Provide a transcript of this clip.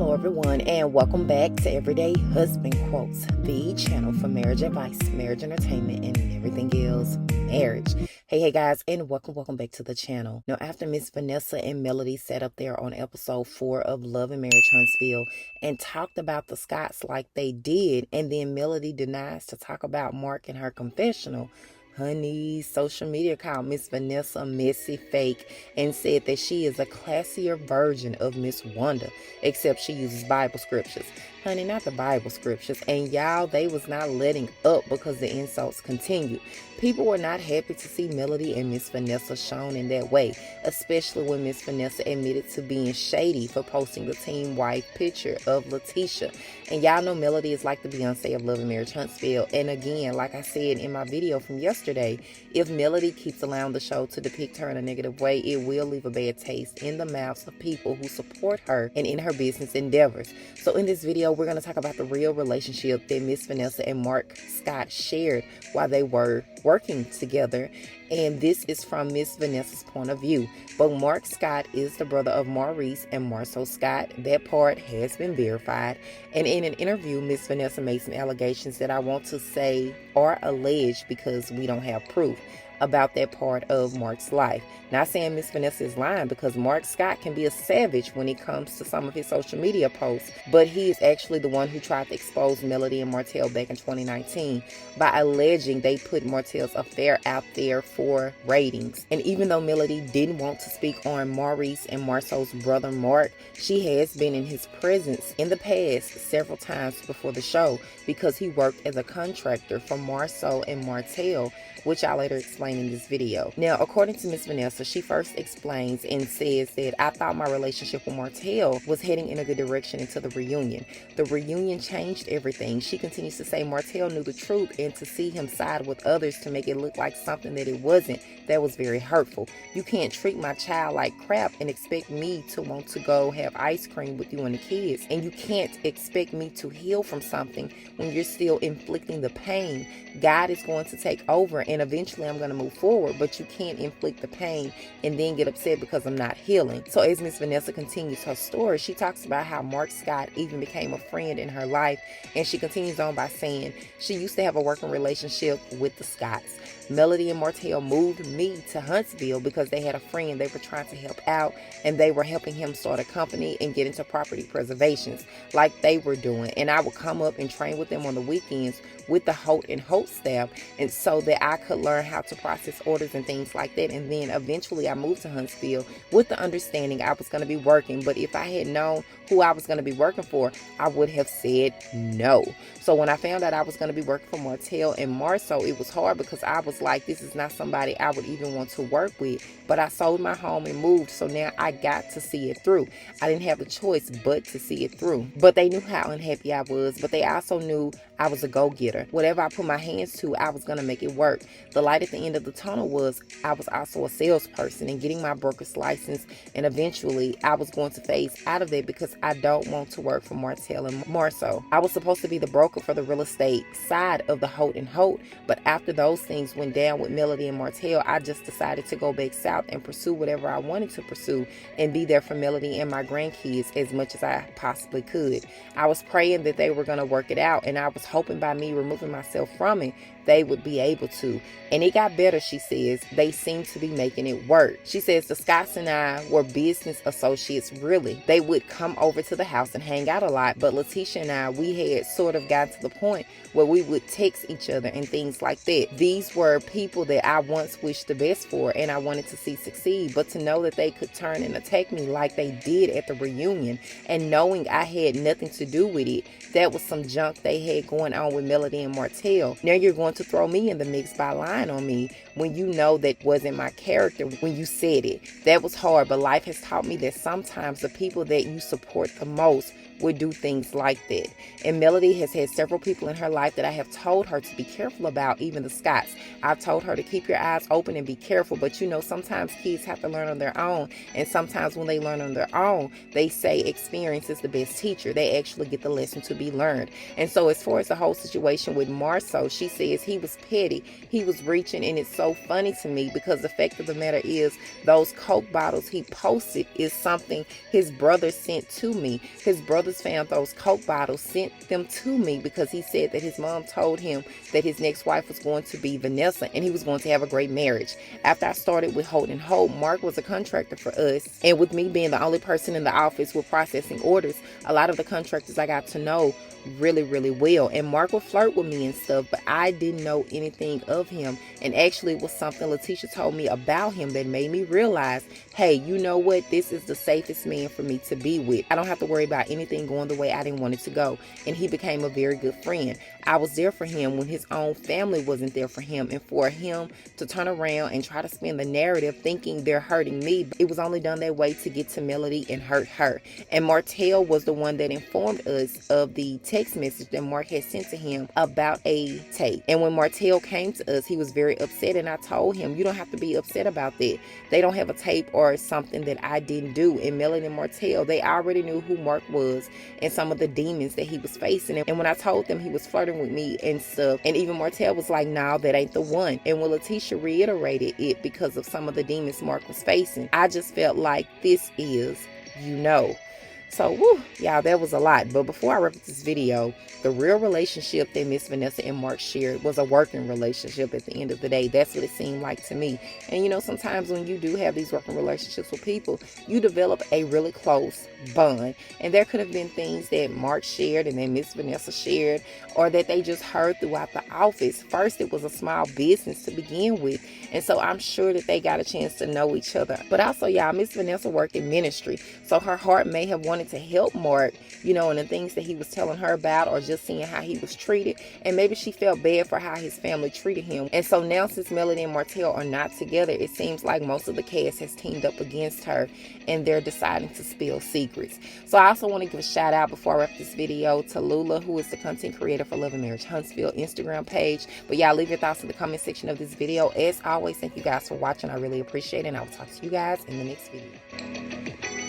Hello everyone, and welcome back to Everyday Husband Quotes, the channel for marriage advice, marriage entertainment, and everything else marriage. Hey guys, and welcome back to the channel. Now, after Miss Vanessa and Melody sat up there on episode 4 of Love and Marriage Huntsville and talked about the Scotts like they did, and then Melody denies to talk about Mark in her confessional, honey, social media called Miss Vanessa messy, fake, and said that she is a classier version of Miss Wanda, except she uses Bible scriptures. Honey, not the Bible scriptures. And y'all, they was not letting up because the insults continued. People were not happy to see Melody and Miss Vanessa shown in that way, especially when Miss Vanessa admitted to being shady for posting the team wife picture of LaTisha. And y'all know Melody is like the Beyonce of Love and Marriage Huntsville. And again, like I said in my video from yesterday, if Melody keeps allowing the show to depict her in a negative way, it will leave a bad taste in the mouths of people who support her and in her business endeavors. So in this video, we're going to talk about the real relationship that Miss Vanessa and Mark Scott shared while they were working together. And this is from Miss Vanessa's point of view. But Mark Scott is the brother of Maurice and Marsau Scott. That part has been verified. And in an interview, Miss Vanessa made some allegations that I want to say are alleged because we don't have proof about that part of Mark's life. Not saying Miss Vanessa is lying, because Mark Scott can be a savage when it comes to some of his social media posts, but he is actually the one who tried to expose Melody and Martell back in 2019 by alleging they put Martell's affair out there for ratings. And even though Melody didn't want to speak on Maurice and Marsau's brother Mark, she has been in his presence in the past several times before the show because he worked as a contractor for Marsau and Martell, which I'll later explain in this video. Now, according to Miss Vanessa, she first explains and says that I thought my relationship with Martell was heading in a good direction into the reunion. The reunion changed everything. She continues to say Martell knew the truth, and to see him side with others to make it look like something that it wasn't, that was very hurtful. You can't treat my child like crap and expect me to want to go have ice cream with you and the kids. And you can't expect me to heal from something when you're still inflicting the pain. God is going to take over, and eventually I'm going to move forward, but you can't inflict the pain and then get upset because I'm not healing. So as Miss Vanessa continues her story, she talks about how Mark Scott even became a friend in her life, and she continues on by saying she used to have a working relationship with the Scotts. Melody and Martell moved me to Huntsville because they had a friend they were trying to help out, and they were helping him start a company and get into property preservations like they were doing. And I would come up and train with them on the weekends with the Holt and Holt staff, and so that I could learn how to process orders and things like that. And then eventually I moved to Huntsville with the understanding I was going to be working, but if I had known who I was going to be working for, I would have said no. So when I found out I was going to be working for Martell and Marsau, it was hard because I was like, this is not somebody I would even want to work with. But I sold my home and moved, so now I got to see it through. I didn't have a choice but to see it through. But they knew how unhappy I was, but they also knew I was a go-getter. Whatever I put my hands to, I was going to make it work. The light at the end of the tunnel was I was also a salesperson and getting my broker's license, and eventually I was going to phase out of it because I don't want to work for Martell and Marsau. I was supposed to be the broker for the real estate side of the Holt and Holt, but after those things went down with Melody and Martell, I just decided to go back south and pursue whatever I wanted to pursue and be there for Melody and my grandkids as much as I possibly could. I was praying that they were going to work it out, and I was hoping by me removing myself from it, they would be able to. And it got better, she says. They seem to be making it work. She says the Scotts and I were business associates, really. They would come over to the house and hang out a lot, but LaTisha and I, we had sort of gotten to the point where we would text each other and things like that. These were people that I once wished the best for and I wanted to see succeed, but to know that they could turn and attack me like they did at the reunion, and knowing I had nothing to do with it, that was some junk they had going on with Melody and Martell. Now you're going to throw me in the mix by lying on me when you know that wasn't my character when you said it. That was hard, but life has taught me that sometimes the people that you support the most would do things like that. And Melody has had several people in her life that I have told her to be careful about, even the Scotts. I told her to keep your eyes open and be careful. But you know, sometimes kids have to learn on their own. And sometimes when they learn on their own, they say experience is the best teacher. They actually get the lesson to be learned. And so as far as the whole situation with Marsau, she says he was petty. He was reaching. And it's so funny to me because the fact of the matter is those Coke bottles he posted is something his brother sent to me. His brothers found those Coke bottles, sent them to me because he said that his mom told him that his next wife was going to be Vanessa and he was going to have a great marriage. After I started with Holt and Holt, Mark was a contractor for us. And with me being the only person in the office with processing orders, a lot of the contractors I got to know really well. And Mark would flirt with me and stuff, but I didn't know anything of him. And actually it was something LaTisha told me about him that made me realize, hey, you know what? This is the safest man for me to be with. I don't have to worry about anything going the way I didn't want it to go. And he became a very good friend. I was there for him when his own family wasn't there for him. And for him to turn around and try to spin the narrative thinking they're hurting me, it was only done that way to get to Melody and hurt her. And Martell was the one that informed us of the text message that Mark had sent to him about a tape. And when Martell came to us, he was very upset. And I told him, you don't have to be upset about that. They don't have a tape or something that I didn't do. And Melody and Martell, they already knew who Mark was and some of the demons that he was facing. And when I told them he was flirting with me and stuff, and even Martell was like, nah, that ain't the one. And when LaTisha reiterated it because of some of the demons Mark was facing, I just felt like this is, you know. So, woo, y'all, that was a lot. But before I wrap up this video, the real relationship that Miss Vanessa and Mark shared was a working relationship at the end of the day. That's what it seemed like to me. And, you know, sometimes when you do have these working relationships with people, you develop a really close bond. And there could have been things that Mark shared and then Miss Vanessa shared, or that they just heard throughout the office. First, it was a small business to begin with. And so I'm sure that they got a chance to know each other. But also, y'all, Miss Vanessa worked in ministry. So her heart may have wanted to help Mark, you know, and the things that he was telling her about, or just seeing how he was treated. And maybe she felt bad for how his family treated him. And so now, since Melody and Martell are not together, it seems like most of the cast has teamed up against her and they're deciding to spill secrets. So I also want to give a shout out before I wrap this video to Lula, who is the content creator for Love and Marriage Huntsville Instagram page. But y'all, leave your thoughts in the comment section of this video. As always, thank you guys for watching. I really appreciate it, and I will talk to you guys in the next video.